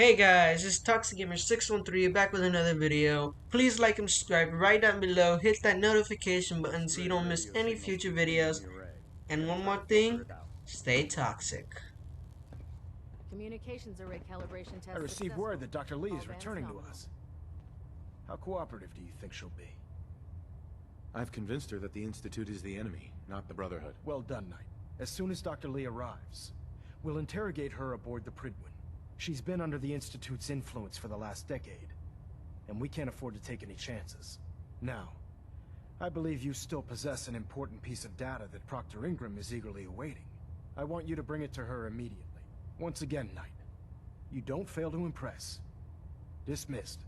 Hey guys, it's ToxicGamer613 back with another video. Please like and subscribe right down below. Hit that notification button so you don't miss any future videos. And one more thing, stay toxic. Communications array calibration test I received successful. word that Dr. Lee All is bands returning to nominal. us. How cooperative do you think she'll be? I've convinced her that the Institute is the enemy, not the Brotherhood. Well done, Knight. As soon as Dr. Lee arrives, we'll interrogate her aboard the Pridwin. She's been under the Institute's influence for the last decade, and we can't afford to take any chances. Now, I believe you still possess an important piece of data that Proctor Ingram is eagerly awaiting. I want you to bring it to her immediately. Once again, Knight, you don't fail to impress. Dismissed.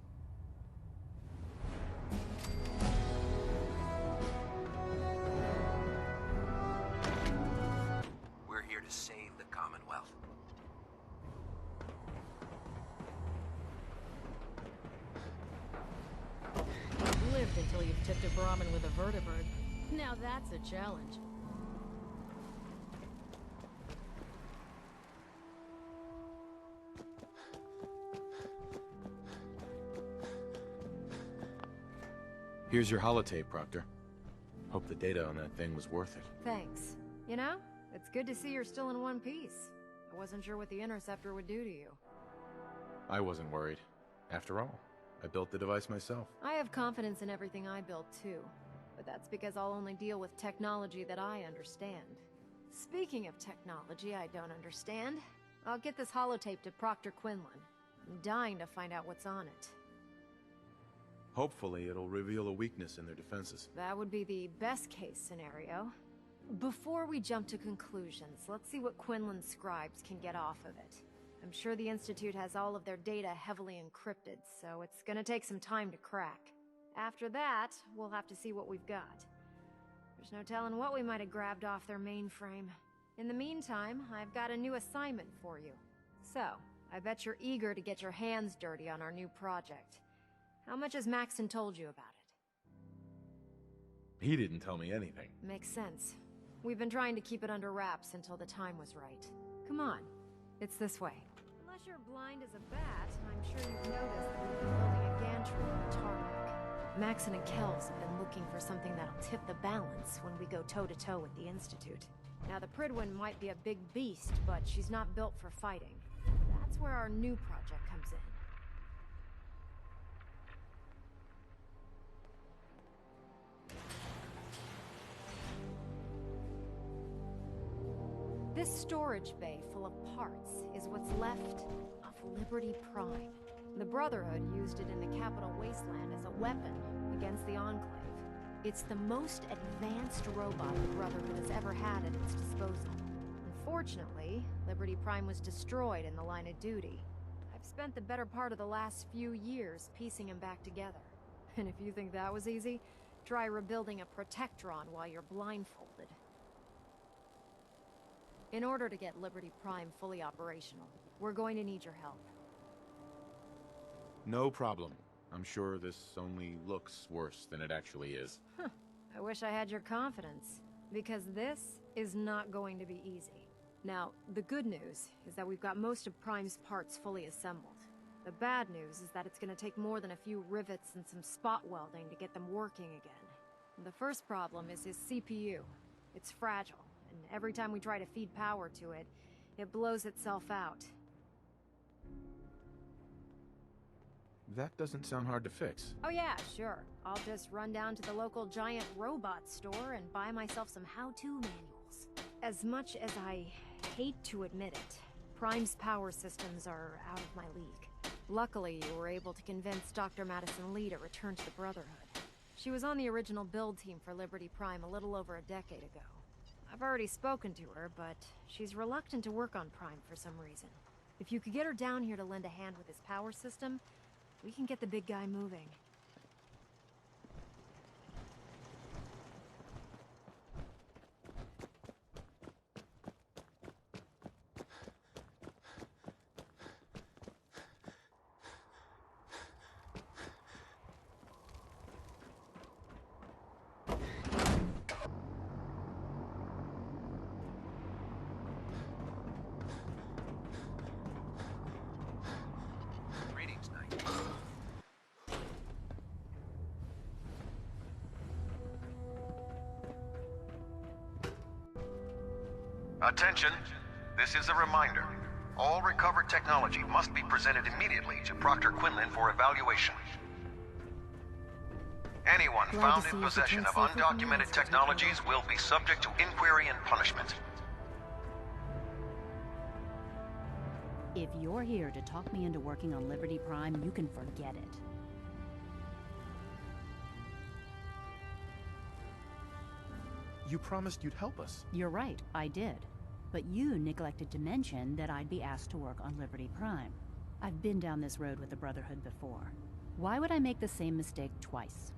We're here to save the Commonwealth. You've lived until you've tipped a Brahmin with a vertibird. Now that's a challenge. Here's your holotape, Proctor. Hope the data on that thing was worth it. Thanks. You know, it's good to see you're still in one piece. I wasn't sure what the Interceptor would do to you. I wasn't worried. After all, I built the device myself. I have confidence in everything I build too, but that's because I'll only deal with technology that I understand. Speaking of technology I don't understand, I'll get this holotape to Proctor Quinlan. I'm dying to find out what's on it. Hopefully, it'll reveal a weakness in their defenses. That would be the best case scenario. Before we jump to conclusions, let's see what Quinlan's scribes can get off of it. I'm sure the Institute has all of their data heavily encrypted, so it's gonna take some time to crack. After that, we'll have to see what we've got. There's no telling what we might have grabbed off their mainframe. In the meantime, I've got a new assignment for you. So, I bet you're eager to get your hands dirty on our new project. How much has Maxon told you about it? He didn't tell me anything. Makes sense. We've been trying to keep it under wraps until the time was right. Come on. It's this way. Unless you're blind as a bat, I'm sure you've noticed that we've been building a gantry on the tarmac. Maxon and Kells have been looking for something that'll tip the balance when we go toe-to-toe with the Institute. Now, the Pridwin might be a big beast, but she's not built for fighting. That's where our new project comes in. This storage bay full of parts is what's left of Liberty Prime. The Brotherhood used it in the Capital Wasteland as a weapon against the Enclave. It's the most advanced robot the Brotherhood has ever had at its disposal. Unfortunately, Liberty Prime was destroyed in the line of duty. I've spent the better part of the last few years piecing him back together. And if you think that was easy, try rebuilding a Protectron while you're blindfolded. In order to get Liberty Prime fully operational, we're going to need your help. No problem. I'm sure this only looks worse than it actually is. I wish I had your confidence, because this is not going to be easy. Now, the good news is that we've got most of Prime's parts fully assembled. The bad news is that it's going to take more than a few rivets and some spot welding to get them working again. The first problem is his CPU. It's fragile. And every time we try to feed power to it, it blows itself out. That doesn't sound hard to fix. Oh yeah, sure. I'll just run down to the local giant robot store and buy myself some how-to manuals. As much as I hate to admit it, Prime's power systems are out of my league. Luckily, you were able to convince Dr. Madison Lee to return to the Brotherhood. She was on the original build team for Liberty Prime a little over a decade ago. I've already spoken to her, but she's reluctant to work on Prime for some reason. If you could get her down here to lend a hand with his power system, we can get the big guy moving. Attention! This is a reminder. All recovered technology must be presented immediately to Proctor Quinlan for evaluation. Anyone found in possession of undocumented technologies will be subject to inquiry and punishment. If you're here to talk me into working on Liberty Prime, you can forget it. You promised you'd help us. You're right, I did. But you neglected to mention that I'd be asked to work on Liberty Prime. I've been down this road with the Brotherhood before. Why would I make the same mistake twice?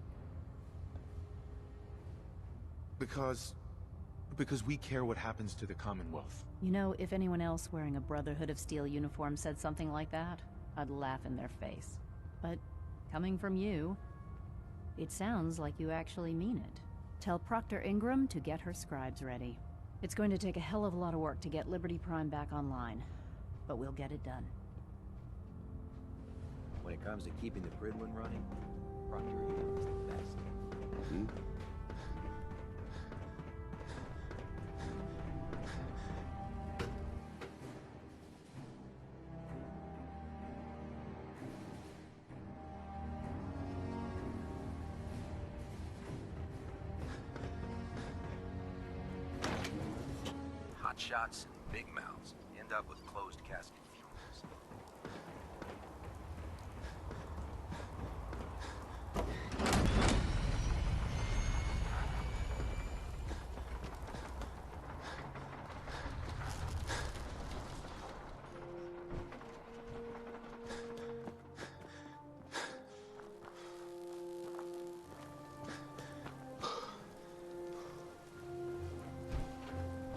Because we care what happens to the Commonwealth. You know, if anyone else wearing a Brotherhood of Steel uniform said something like that, I'd laugh in their face. But coming from you, it sounds like you actually mean it. Tell Proctor Ingram to get her scribes ready. It's going to take a hell of a lot of work to get Liberty Prime back online, but we'll get it done. When it comes to keeping the Prydwen running, Proctor Ingram is the best. Hot shots and big mouths end up with closed casket funerals.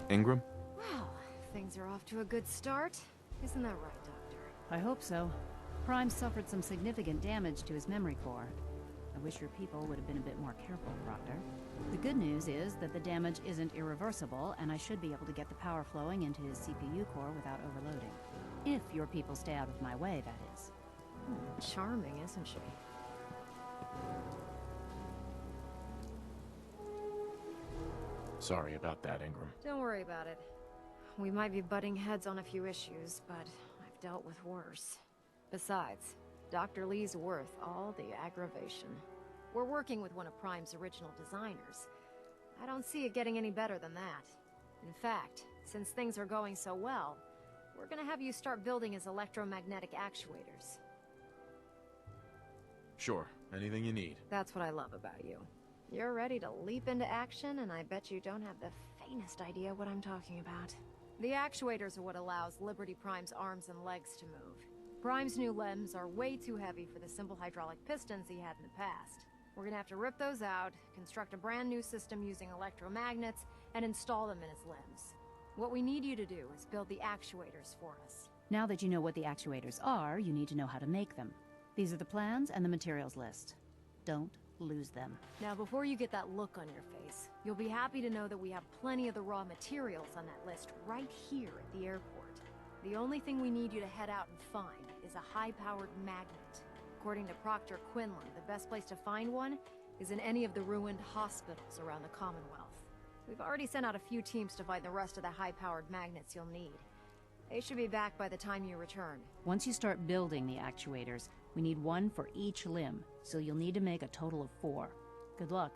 Ingram? Well, things are off to a good start. Isn't that right, Doctor? I hope so. Prime suffered some significant damage to his memory core. I wish your people would have been a bit more careful, Proctor. The good news is that the damage isn't irreversible, and I should be able to get the power flowing into his CPU core without overloading. If your people stay out of my way, that is. Charming, isn't she? Sorry about that, Ingram. Don't worry about it. We might be butting heads on a few issues, but I've dealt with worse. Besides, Dr. Lee's worth all the aggravation. We're working with one of Prime's original designers. I don't see it getting any better than that. In fact, since things are going so well, we're gonna have you start building his electromagnetic actuators. Sure, anything you need. That's what I love about you. You're ready to leap into action, and I bet you don't have the faintest idea what I'm talking about. The actuators are what allows Liberty Prime's arms and legs to move. Prime's new limbs are way too heavy for the simple hydraulic pistons he had in the past. We're gonna have to rip those out, construct a brand new system using electromagnets, and install them in his limbs. What we need you to do is build the actuators for us. Now that you know what the actuators are, you need to know how to make them. These are the plans and the materials list. Don't lose them. Now, before you get that look on your face, you'll be happy to know that we have plenty of the raw materials on that list right here at the airport. The only thing we need you to head out and find is a high-powered magnet. According to Proctor Quinlan, the best place to find one is in any of the ruined hospitals around the Commonwealth. We've already sent out a few teams to find the rest of the high-powered magnets you'll need. They should be back by the time you return. Once you start building the actuators, we need one for each limb, so you'll need to make a total of 4. Good luck.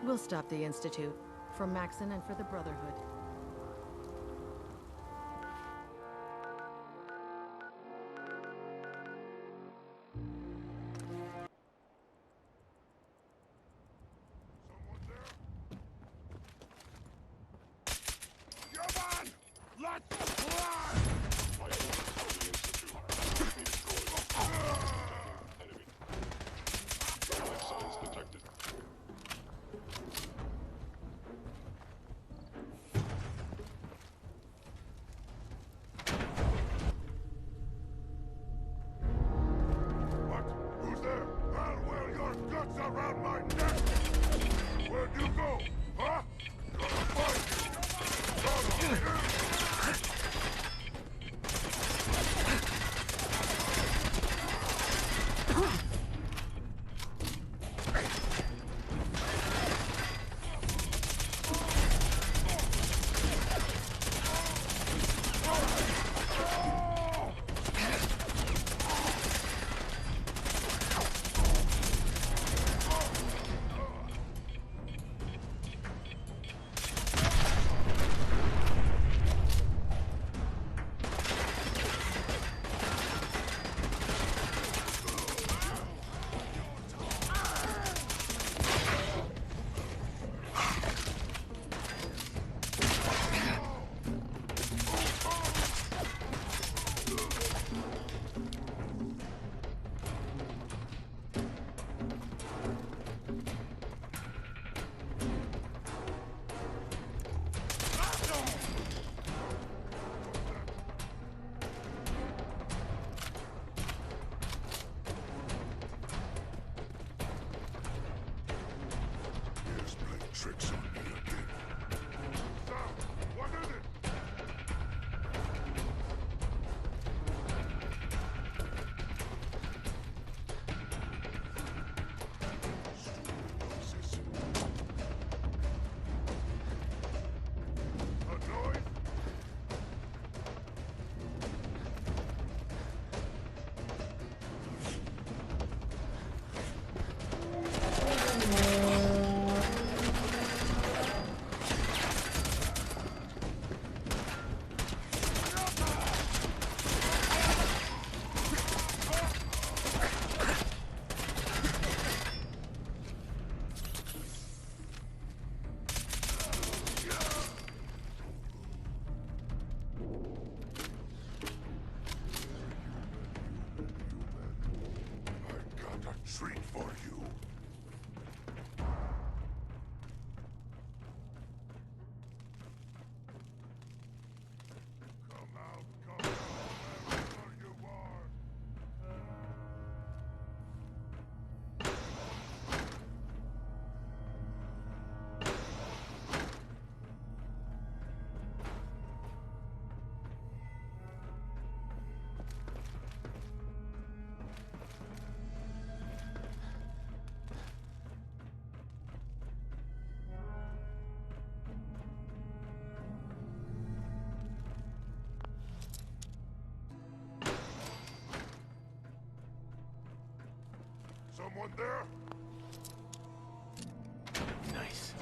We'll stop the Institute. For Maxon and for the Brotherhood. tricks on me again. So, what is it? A noise? Treat for you. Come out, wherever you are. Someone there? Nice.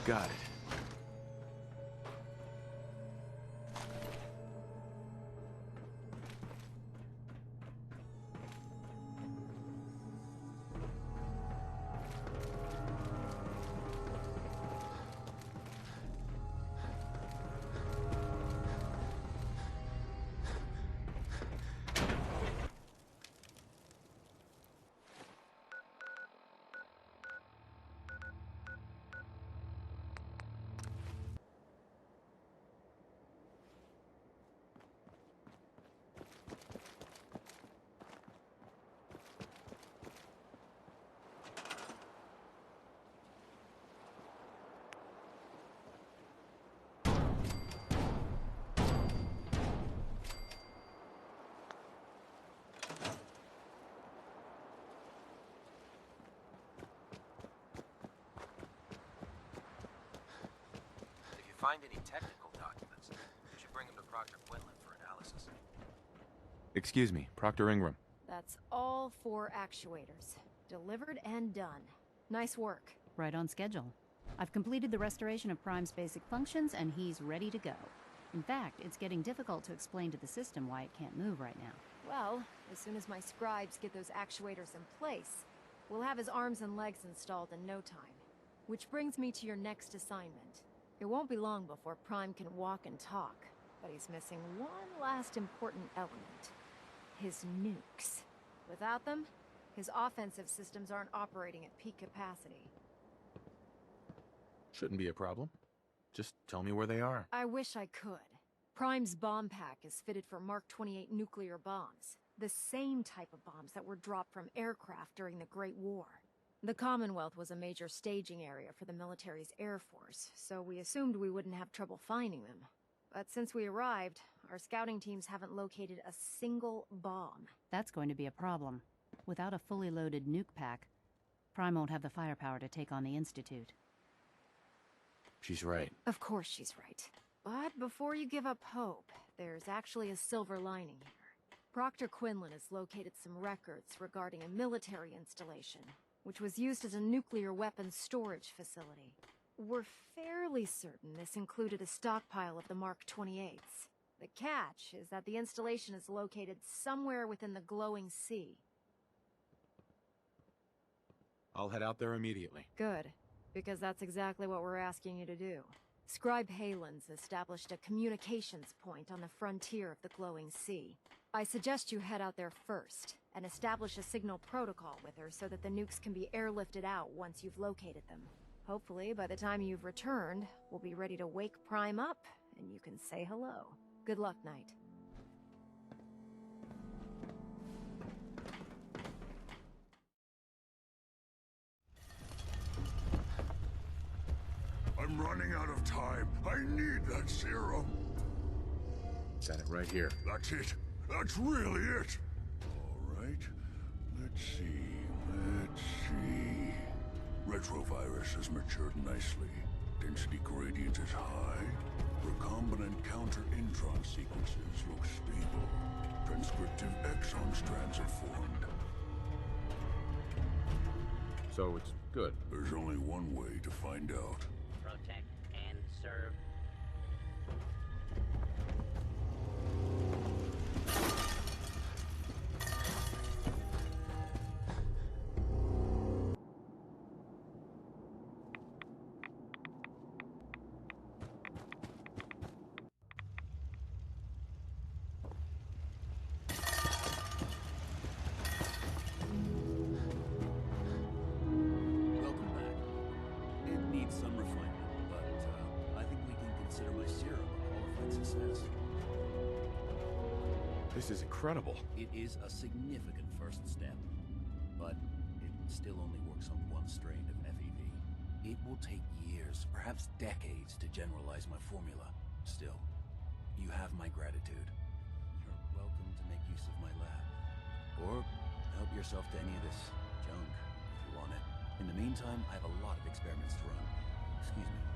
Got it. If you find any technical documents, you should bring them to Proctor Quinlan for analysis. Excuse me, Proctor Ingram. That's all 4 actuators. Delivered and done. Nice work. Right on schedule. I've completed the restoration of Prime's basic functions, and he's ready to go. In fact, it's getting difficult to explain to the system why it can't move right now. Well, as soon as my scribes get those actuators in place, we'll have his arms and legs installed in no time. Which brings me to your next assignment. It won't be long before Prime can walk and talk, but he's missing one last important element. His nukes. Without them, his offensive systems aren't operating at peak capacity. Shouldn't be a problem. Just tell me where they are. I wish I could. Prime's bomb pack is fitted for Mark 28 nuclear bombs. The same type of bombs that were dropped from aircraft during the Great War. The Commonwealth was a major staging area for the military's Air Force, so we assumed we wouldn't have trouble finding them. But since we arrived, our scouting teams haven't located a single bomb. That's going to be a problem. Without a fully loaded nuke pack, Prime won't have the firepower to take on the Institute. She's right. Of course she's right. But before you give up hope, there's actually a silver lining here. Proctor Quinlan has located some records regarding a military installation, which was used as a nuclear weapons storage facility. We're fairly certain this included a stockpile of the Mark 28s. The catch is that the installation is located somewhere within the glowing sea. I'll head out there immediately. Good, because that's exactly what we're asking you to do. Scribe Halen's established a communications point on the frontier of the glowing sea. I suggest you head out there first, and establish a signal protocol with her so that the nukes can be airlifted out once you've located them. Hopefully, by the time you've returned, we'll be ready to wake Prime up, and you can say hello. Good luck, Knight. I'm running out of time. I need that serum. Got it right here. That's it. That's really it. All right. Let's see. Retrovirus has matured nicely. Density gradient is high. Recombinant counter-intron sequences look stable. Transcriptive exon strands are formed. So it's good. There's only one way to find out. Protect and serve. Welcome back. It needs some refinement, but I think we can consider my serum a qualified success. This is incredible. It is a significant first step, but it still only works on one strain of FEV. It will take years, perhaps decades, to generalize my formula. Still, you have my gratitude. You're welcome to make use of my lab, or help yourself to any of this junk if you want it. In the meantime, I have a lot of experiments to run. Excuse me.